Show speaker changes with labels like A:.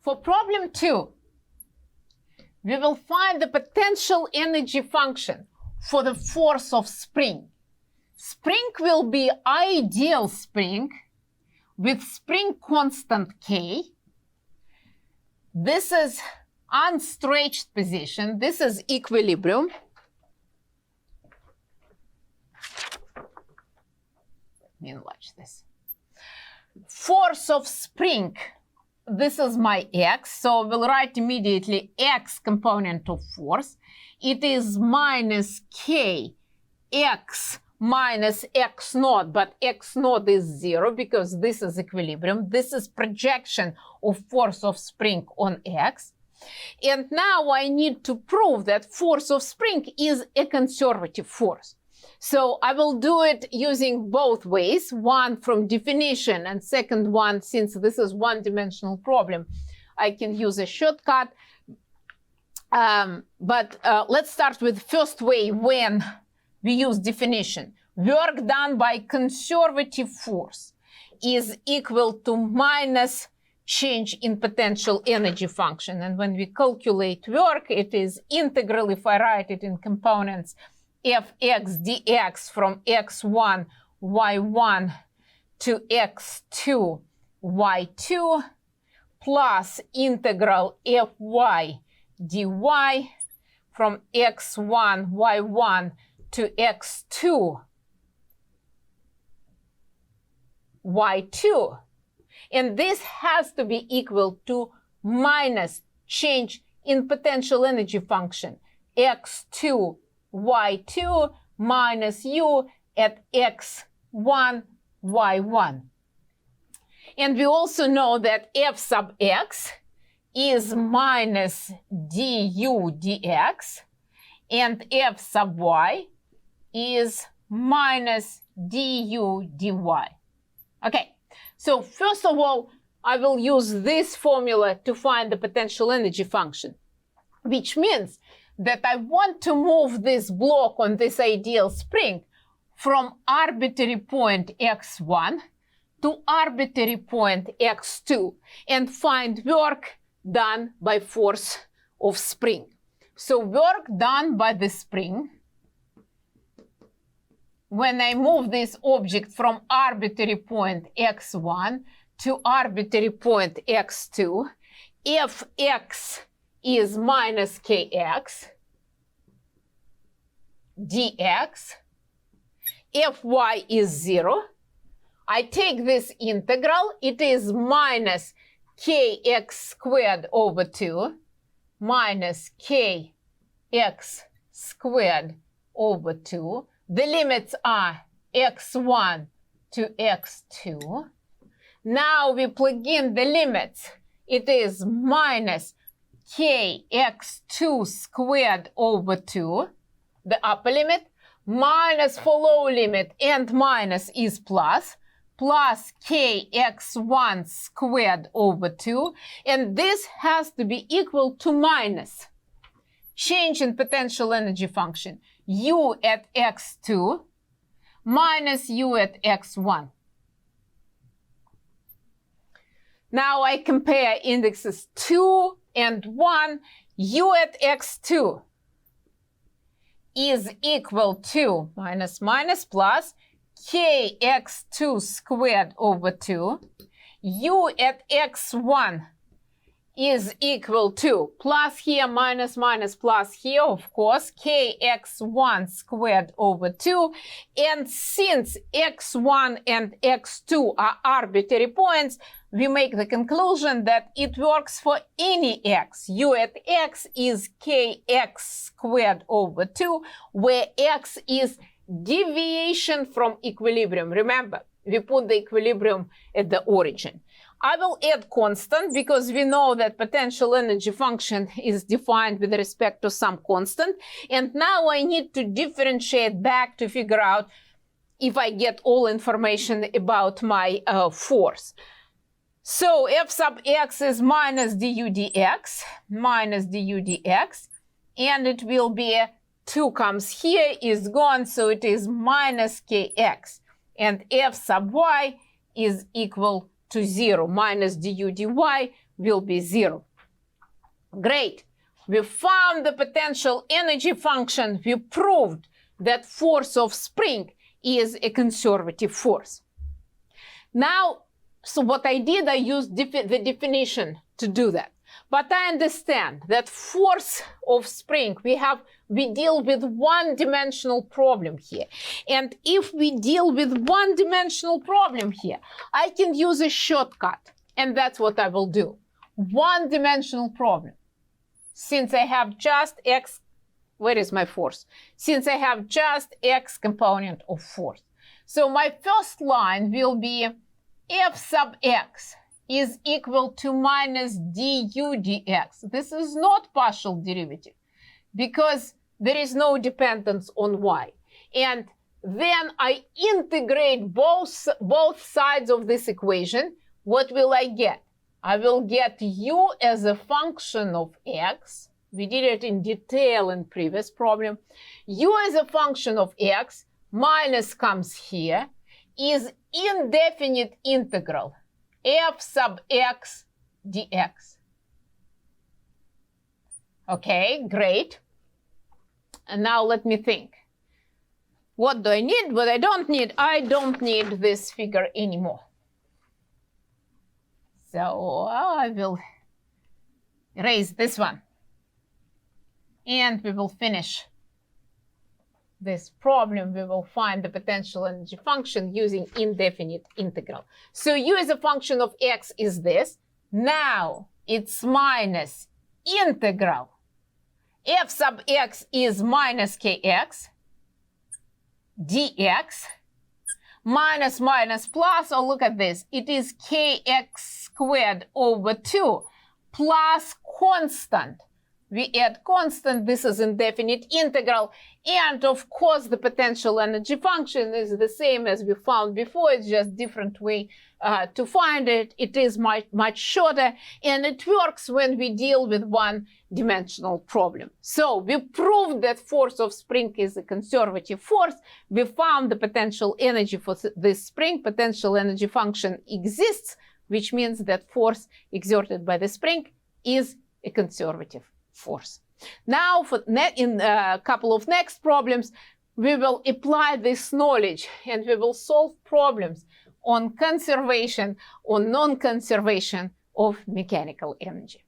A: For problem 2, we will find the potential energy function for the force of spring. Spring will be ideal spring with spring constant K. This is unstretched position. This is equilibrium. Watch this. Force of spring, this is my x, so we'll write immediately x component of force. It is minus k x minus x naught, but x naught is 0 because this is equilibrium. This is projection of force of spring on x. And now I need to prove that force of spring is a conservative force. So I will do it using both ways, one from definition and second one, since this is one-dimensional problem, I can use a shortcut. Let's start with first way when we use definition. Work done by conservative force is equal to minus change in potential energy function. And when we calculate work, it is integral, if I write it in components, fx dx from x1 y1 to x2 y2 plus integral fy dy from x1 y1 to x2 y2. And this has to be equal to minus change in potential energy function x2 y2 minus u at x1 y1. And we also know that f sub x is minus du dx and f sub y is minus du dy. Okay, so first of all, I will use this formula to find the potential energy function, which means that I want to move this block on this ideal spring from arbitrary point x1 to arbitrary point x2 and find work done by force of spring. So work done by the spring, when I move this object from arbitrary point x1 to arbitrary point x2, fx is minus kx dx, fy is 0. I take this integral, it is minus kx squared over 2 minus kx squared over 2. The limits are x1 to x2. Now we plug in the limits. It is minus kx2 squared over 2, the upper limit, minus for lower limit, and minus is plus kx1 squared over 2, and this has to be equal to minus change in potential energy function, u at x2 minus u at x1. Now I compare indexes 2 and 1. U at x2 is equal to minus minus plus kx2 squared over 2. U at x1 is equal to plus here, minus minus plus here, of course, kx1 squared over 2. And since x1 and x2 are arbitrary points, we make the conclusion that it works for any x. U at x is kx squared over 2, where x is deviation from equilibrium. Remember, we put the equilibrium at the origin. I will add constant because we know that potential energy function is defined with respect to some constant. And now I need to differentiate back to figure out if I get all information about my force. So f sub x is minus du dx, and it will be 2 comes here, is gone, so it is minus kx. And f sub y is equal to 0, minus du dy will be 0. Great. We found the potential energy function. We proved that force of spring is a conservative force. Now, so what I did, I used the definition to do that. But I understand that force of spring, we deal with one-dimensional problem here. And if we deal with one-dimensional problem here, I can use a shortcut. And that's what I will do. One-dimensional problem. Since I have just x, where is my force? Since I have just x component of force. So my first line will be f sub x is equal to minus du dx. This is not partial derivative because there is no dependence on y. And then I integrate both sides of this equation. What will I get? I will get u as a function of x. We did it in detail in previous problem. U as a function of x, minus comes here, is indefinite integral f sub x dx. Okay, great. And now let me think. What do I need? What I don't need? I don't need this figure anymore. So I will erase this one. And we will finish this problem. We will find the potential energy function using indefinite integral. So u as a function of x is this. Now it's minus integral. F sub x is minus kx dx. Minus minus plus, oh, look at this. It is kx squared over 2 plus constant. We add constant. This is indefinite integral. And of course, the potential energy function is the same as we found before. It's just different way to find it. It is much shorter. And it works when we deal with one-dimensional problem. So we proved that force of spring is a conservative force. We found the potential energy for this spring. Potential energy function exists, which means that force exerted by the spring is a conservative force. Now, in a couple of next problems, we will apply this knowledge and we will solve problems on conservation or non-conservation of mechanical energy.